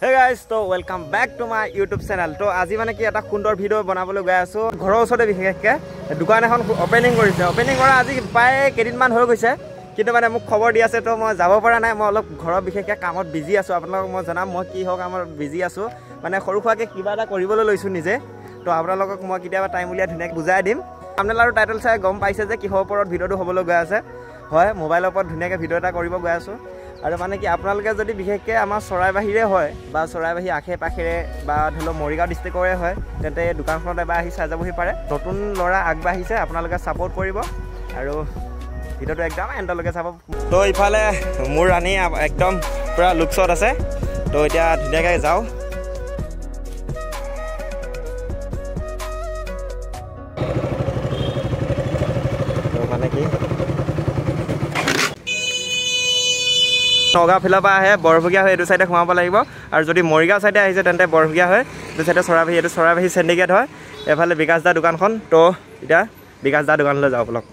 Hey guys, so welcome back to my YouTube channel. So আজি মানে কি এটা সুন্দৰ ভিডিও বনাবলৈ গৈ আছো ঘৰৰ ওচৰতে বিশেষকৈ দোকান এখন ওপেনিং কৰিছে ওপেনিং কৰা আজি প্ৰায় কেইদিনমান হৈ গৈছে কিন্তু মানে মোক খবৰ দি আছে তো মই যাব পৰা নাই মই অলপ ঘৰৰ বিশেষকৈ কামত বিজি আছো আপোনালোকক মই জনাম মই কি হোক আমাৰ বিজি আছো মানে সৰু খুৱাকে কিবা এটা কৰিবলৈ লৈছো নিজে তো আপোনালোকক মই কেতিয়াবা টাইম উলিয়াই ধুনীয়াকৈ বুজাই দিম আপোনালোকৰ টাইটেল চাই গম পাইছে যে কিহৰ ওপৰত ভিডিওটো হ'বলৈ গৈ আছে হয় মোবাইলৰ ওপৰত ধুনীয়াকৈ ভিডিও এটা কৰিব গৈ আছো আৰু মানে কি আপোনালোকে যদি বিশেষকৈ আমাৰ চৰাইবাহীৰে হয় বা চৰাইবাহী আশে পাশেৰে বা ধৰি লওক মৰিগাঁও ডিষ্ট্ৰিক্টৰে হয় তেন্তে দোকানখনত এবাৰ আহি চাই যাবহি পাৰে নতুন ল'ৰা আগবাঢ়িছে আপোনালোকে ছাপোৰ্ট কৰিব আৰু ভিডিওটো একদম এণ্ডলৈকে চাব তো ইফালে মোৰ ৰাণী একদম পূৰা লুকছত আছে তো এতিয়া ধুনীয়াকৈ যাওঁ মানে কি নগাঁও ফিলৰ পৰা আহে বৰভগীয়া হৈ এইটো চাইডে সোমাব লাগিব আৰু যদি মৰিগাঁও চাইডে আহিছে তেন্তে বৰভগীয়া হয় এইটো চাইডে চৰাইবাহী এইটো চৰাইবাহী চেণ্ডিকেট হয় এফালে বিকাশ দা দোকানখন তো এতিয়া বিকাশ দা দোকানলৈ যাওঁ বলক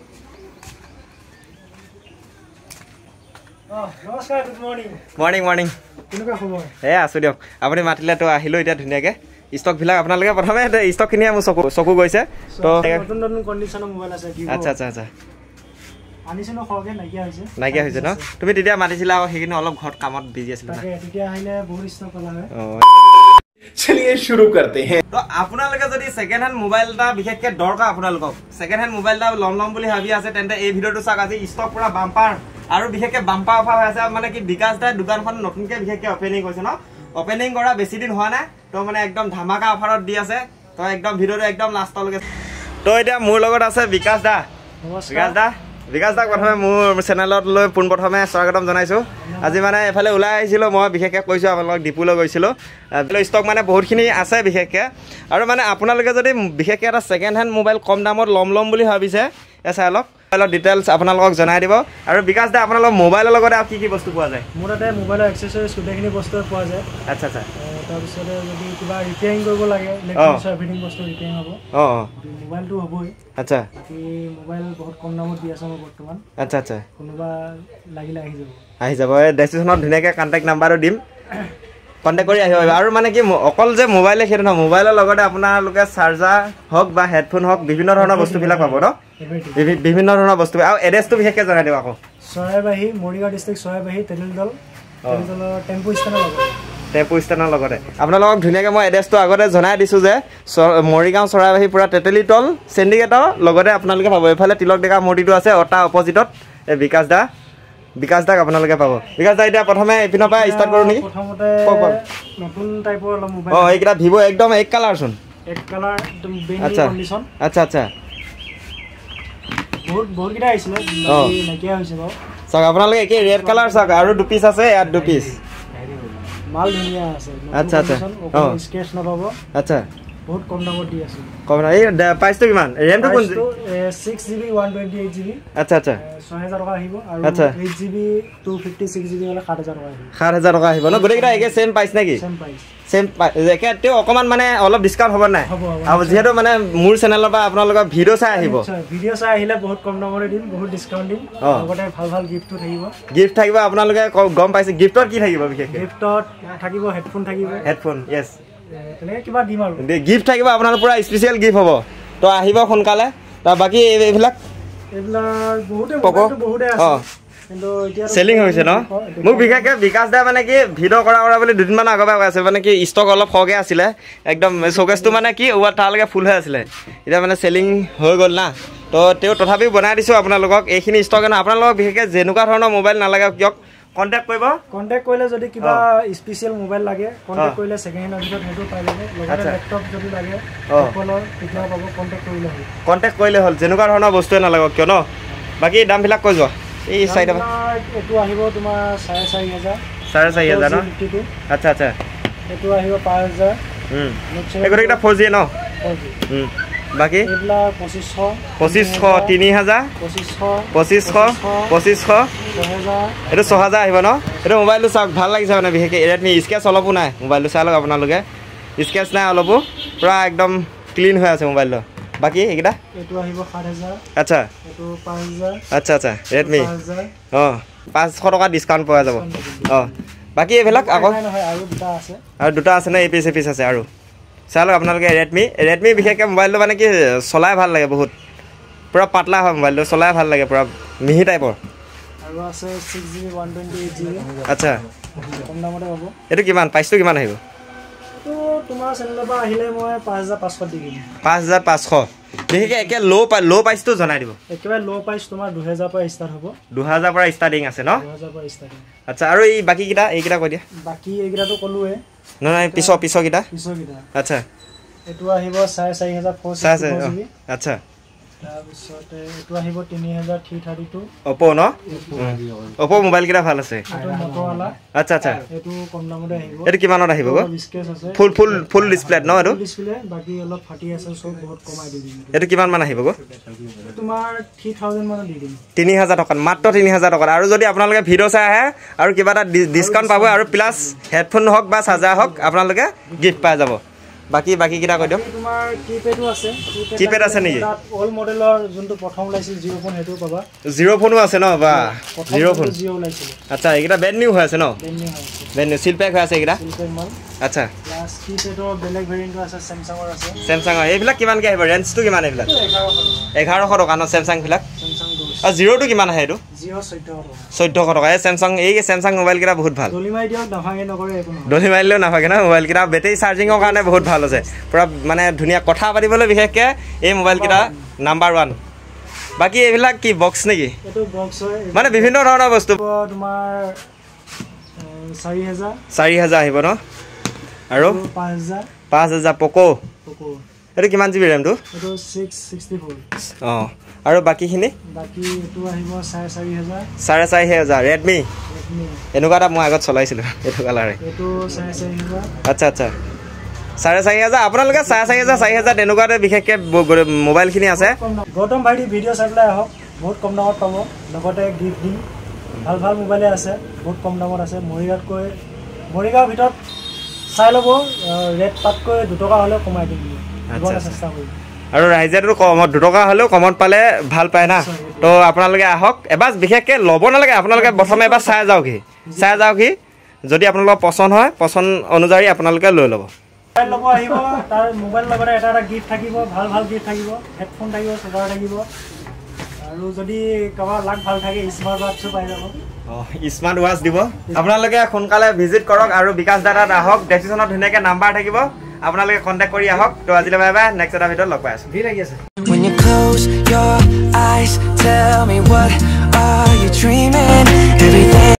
নমস্কাৰ গুড মৰ্নিং মৰ্নিং মৰ্নিং কেনেকুৱা খবৰ আছো দিয়ক আপুনি মাতিলে তো আহিলোঁ এতিয়া ধুনীয়াকৈ ষ্টকবিলাক আপোনালোকে প্ৰথমে ষ্টকখিনিয়ে মোৰ চকু গৈছে তো নতুন নতুন কণ্ডিশ্যনৰ মোবাইল আছে আচ্ছা আচ্ছা আচ্ছা আনিছে ন খৰকৈ নাইকিয়া হৈছে ন তুমি তেতিয়া মাতিছিলা আকৌ সেইখিনি অলপ ঘৰত কামত বিজি আছিলা তেতিয়া আহিলে বহুত ষ্টক পালা হয় চলিয়ে শুরু করতে हैं তো আপোনালোকে যদি সেকেন্ড হ্যান্ড মোবাইল এটা বিশেষকৈ দৰকাৰ আপোনালোকক সেকেন্ড হ্যান্ড মোবাইল এটা লম বুলি ভাবি আছে তেন্তে এই ভিডিওটো চাওক আজি ষ্টক পুৰা বাম্পাৰ আৰু বিশেষকৈ বাম্পাৰ অফাৰ হৈ আছে মানে কি বিকাশ দাৰ দোকানখন নতুনকৈ বিশেষকৈ ওপেনিং হৈছে ন ওপেনিং কৰা বেছি দিন হোৱা নাই তো মানে একদম ধামাকা অফাৰত দি আছে তো একদম ভিডিওটো একদম লাষ্টলৈকে তো এতিয়া মোৰ লগত আছে বিকাশ দা বিকাশ দাক প্ৰথমে মোৰ চেনেলত লৈ পোনপ্ৰথমে স্বাগতম জনাইছোঁ আজি মানে এফালে ওলাই আহিছিলোঁ মই বিশেষকৈ কৈছোঁ আপোনালোকক ডিপুলৈ গৈছিলোঁ ষ্টক মানে বহুতখিনি আছে বিশেষকৈ আৰু মানে আপোনালোকে যদি বিশেষকৈ এটা ছেকেণ্ড হেণ্ড মোবাইল কম দামত ল'ম বুলি ভাবিছে চাই লওক মোবাইলৰ ডিটেইলছ আপোনালোকক জনাই দিব আৰু বিকাশ দা আপোনালোকৰ মোবাইলৰ লগতে আৰু কি বস্তু পোৱা যায় মোৰ তাতে মোবাইলৰ এক্সেছৰিজ গোটেইখিনি বস্তু পোৱা যায় আচ্ছা আচ্ছা তাৰপিছতে যদি কিবা ৰিপেয়াৰিং কৰিব লাগে এভৰিথিং বস্তু ৰিপেয়াৰিং হ'ব মোবাইলটো হ'বই আচ্ছা বাকী মোবাইল বহুত কম দামত দি আছে মই বৰ্তমান আচ্ছা আচ্ছা কোনোবা লাগিলে আহি যাব এই ডেছক্ৰিপশ্যনত ধুনীয়াকৈ কণ্টেক্ট নাম্বাৰটো দিম কণ্টেক্ট কৰি আহিব পাৰিব আৰু মানে কি অকল যে মোবাইলে সেইটো নহয় মোবাইলৰ লগতে আপোনালোকে চাৰ্জাৰ হওক বা হেডফোন হওক বিভিন্ন ধৰণৰ বস্তুবিলাক পাব ন বিভিন্ন ধৰণৰ বস্তু আৰু এড্ৰেছটো বিশেষকৈ জনাই দিওঁ আকৌ চৰাইবাহী মৰিগাঁও ডিষ্ট্ৰিক্ট চৰাইবাহী তেলিদল টেম্পু ষ্টেণ্ডৰ লগতে আপোনালোকক ধুনীয়াকৈ মই এড্ৰেছটো আগতে জনাই দিছোঁ যে মৰিগাঁও চৰাইবাহী পূৰা তেতেলীতল চেণ্ডিকেটৰ লগতে আপোনালোকে পাব এইফালে তিলক ডেকা মূৰ্তিটো আছে তাৰ অপজিটত এই বিকাশ দাক আপোনালোকে পাব বিকাশ দা এতিয়া প্ৰথমে এইপিনৰ পৰা ষ্টাৰ্ট কৰোঁ নেকি প্ৰথমতে নতুন টাইপৰ অলপ মোবাইল এইকেইটা ভিভ' একদম এক কালাৰচোন আচ্ছা আচ্ছা আচ্ছা বহুতকেইটা আহিছিলে নাইকিয়া হৈছে বাৰু চাওক আপোনালোকে একেই ৰেড কালাৰ চাওক আৰু দুপিচ আছে ইয়াত দুপিচ মাল ধুনীয়া আছে আচ্ছা আচ্ছা স্কেচ নাপাব আচ্ছা বহুত কম দামত দি আছে কম দাম এই প্ৰাইচটো কিমান ৰেমটো কোন 6GB 128GB আচ্ছা আচ্ছা 6000 টকা আহিব আৰু 8GB 256GB হলে 7000 টকা আহিব 7000 টকা আহিব ন গোটেইকেইটা একে সেম প্ৰাইচ নেকি সেম একে তেও অকমান মানে অলপ ডিসকাউন্ট হ'ব নাই আৰু যেহেতু মানে মোৰ চেনেলৰ পৰা আপোনালোকৰ ভিডিও চাই আহিলে বহুত কম দামত দিম বহুত ডিসকাউন্ট দিম লগতে ভাল গিফট থাকিব আপোনালোকে গম পাইছে গিফটত কি থাকিব বিশেষ গিফটত থাকিব হেডফোন ইয়েস তেনেকৈ কিবা দিম আৰু গিফট থাকিব আপোনালোকৰ পুৰা স্পেচিয়েল গিফট হ'ব তো আহিব সোনকালে তাৰ বাকি এইবিলাক বহুতে আছে কিন্তু এতিয়া সেলিং হৈছে ন মোক বিশেষকৈ বিকাশ দা মানে কি ভিডিও কৰা বুলি দুদিনমান আগৰ পৰা কৈ আছে মানে কি ষ্টক অলপ খৰকৈ আছিলে একদম শোকেছটো মানে কি তালৈকে ফুল হৈ আছিলে এতিয়া মানে সেলিং হৈ গ'ল না তো তেওঁ তথাপিও বনাই দিছোঁ আপোনালোকক এইখিনি ষ্টক আপোনালোকক বিশেষকৈ যেনেকুৱা ধৰণৰ মোবাইল নালাগে কিয়ক কন্টেক্ট কৰিলে যদি কিবা স্পেচিয়েল মোবাইল লাগে কন্টেক্ট কৰিলে সেকেন্ড হেণ্ড ভিতৰত হেতু পাই যাব লগতে ল্যাপটপ যদি লাগে সকলৰ তেতিয়া পাব কন্টেক্ট কৰিলে হ'ল যেনেকুৱা ধৰণৰ বস্তুৱে নালাগে কিয় ন বাকি দামবিলাক কৈ যোৱা এই সাইড এটো আহিব তোমাৰ 4500 ন আচ্ছা আচ্ছা এটো আহিব 5000 এগোটেইটা 4G ন বাকি এগুলা 2500 3000 2500 এটো 6000 আহিব ন এটো মোবাইলটো চাওক ভাল লাগিছে মানে বিশেষকৈ ৰেডমি স্কেচ অলপো নাই মোবাইলটো চাই লওক আপোনালোকে স্কেচ নাই অলপো পুৰা একদম ক্লিন হৈ আছে মোবাইলটো বাকি এইকেইটা এটো আহিব 7000 আচ্ছা এটো 5000 আচ্ছা আচ্ছা ৰেডমি 500 টকা ডিসকাউন্ট পোৱা যাব বাকী এইবিলাক আকৌ আৰু দুটা আছে নে এপিচ আছে আৰু চাই লওক আপোনালোকে ৰেডমি বিশেষকৈ মোবাইলটো মানে কি চলাই ভাল লাগে বহুত পূৰা পাতলা হয় মোবাইলটো চলাই ভাল লাগে পূৰা মিহি টাইপৰ আৰু আছে 6GB 128GB আচ্ছা কম দামতে পাব এইটো কিমান প্ৰাইচটো কিমান আহিব তো তোমাৰ চেনেলৰ পৰা আহিলে মই 5500 দি দিম 5500 বিশেষকৈ একে ল' প্ৰাইচটো জনাই দিব একেবাৰে ল' প্ৰাইচ তোমাৰ 2000 পৰা ষ্টাৰ্ট হ'ব 2000 পৰা ষ্টাৰ্টিং আছে ন 2000 পৰা ষ্টাৰ্টিং আচ্ছা আৰু এই বাকীকেইটা এইকেইটা কৈ দিয়া বাকী এইকেইটাতো ক'লোৱে নহয় পিছৰকেইটা আচ্ছা এইটো আহিব 4400 আচ্ছা তাৰপিছতে এইটো আহিব 3332 অপো ন অপো মোবাইল কেইটা ভাল আছে আচ্ছা আচ্ছা এইটো কম দামতে আহিব এইটো কিমানত আহিব গো ফুল ডিসপ্লে ন এইটো ডিসপ্লে বাকি অলপ ফাটি আছে সব বহুত কমাই দি দিম এইটো কিমান মান আহিব গো তোমাৰ 3000 মান দি দিম 3000 টকা মাত্ৰ 3000 টকা আৰু যদি আপোনালোকে ভিডিও চাই আহে আৰু কিবা এটা ডিসকাউন্ট পাব আৰু প্লাস হেডফোন হক বা চাৰ্জাৰ হক আপোনালোকে গিফট পাই যাব বাকি কিটা কৈ দিও তোমাৰ কিপ্যাডও আছে কিপ্যাড আছে নেকি অল মডেলৰ যোনটো প্ৰথম লাইছিল জিও ফোন হেটো পাবা জিও ফোনো আছে ন বা জিও ফোন জিও লাইছিল আচ্ছা এইটা ব্র্যান্ড নিউ হৈ আছে ন ব্র্যান্ড নিউ সিল প্যাক হৈ আছে এইটা আচ্ছা প্লাস কিপ্যাডৰ বেলেগ ভেৰিয়েন্টও আছে স্যামসাঙৰ আছে স্যামসাঙৰ এইবিলাক কিমান কে আহিব ৰেঞ্জটো কিমান এইবিলাক 1100 টকা ন স্যামসাং বিলাক আৰু জিৰোটো কিমান আহে এইটো জিও 1400 টকা এই স্যামসাং মোবাইল কেইটা বহুত ভাল দলিমাই দিয়ক নাভাঙে নকৰে একো নহয় দলিমাইলেও নাভাঙে না মোবাইল কেইটা বেটাৰী চাৰ্জিঙৰ কাৰণে বহুত ভাল আছে পুৰা মানে ধুনীয়া কথা পাতিবলৈ বিশেষকৈ এই মোবাইল কেইটা নাম্বাৰ 1 বাকি এইবিলাক কি বক্স নেকি এটো বক্স হয় মানে বিভিন্ন ধৰণৰ বস্তু তোমাৰ 4000 আহিব ন আৰু 5000 পোকো এটো কিমান জিবি RAM টো এটো 664 আৰু বাকিখিনি বাকি এটো আহিব 4500 4500 Redmi এনেকুৱা এটা মই আগত চলাইছিলো এটো কালাৰে এটো 4500 আচ্ছা আচ্ছা 4500 আপোনালোকে 4500 তেনেকুৱাতে বিশেষকৈ মোবাইলখিনি আছে গৌতম ভাইটি ভিডিও চাইলে আহক বহুত কম দামত পাব লগতে গিফট দিম ভাল মোবাইলে আছে বহুত কম দামত আছে মৰিগাঁৱৰ ভিতৰত চাই ল'ব ৰেট পাতকৈ 2 টকা হ'লেও কমাই দিম দিবলৈ চেষ্টা কৰিম আৰু ৰাইজেটো কমত 2 টকা হ'লেও কমত পালে ভাল পায় না তো আপোনালোকে আহক এবাৰ বিশেষকৈ ল'ব নালাগে আপোনালোকে প্ৰথমে এবাৰ চাই যাওকহি যদি আপোনালোকৰ পছন্দ হয় পছন্দ অনুযায়ী আপোনালোকে লৈ ল'ব ল'ব আহিব তাৰ মোবাইল লগতে এটা গিফট থাকিব ভাল গিফট থাকিব হেডফোন থাকিব চাৰ্জাৰ থাকিব আৰু যদি কাৰোবাৰ লাগ ভাল থাকে স্মাৰ্ট ৱাটছো পাই যাব স্মাৰ্ট ৱাচ দিব আপোনালোকে সোনকালে ভিজিট কৰক আৰু বিকাশ দাদাত আহক ডেসক্ৰিপচনত ধুনীয়াকৈ নাম্বাৰ থাকিব আপোনালোকে কন্টাক্ট কৰি আহক তো আজিলৈ বাই বাই নেক্সট এটা ভিডিঅ'ত লগ পাই আছো ভিৰ লাগি আছে When you close your eyes, tell me what are you dreaming? Everything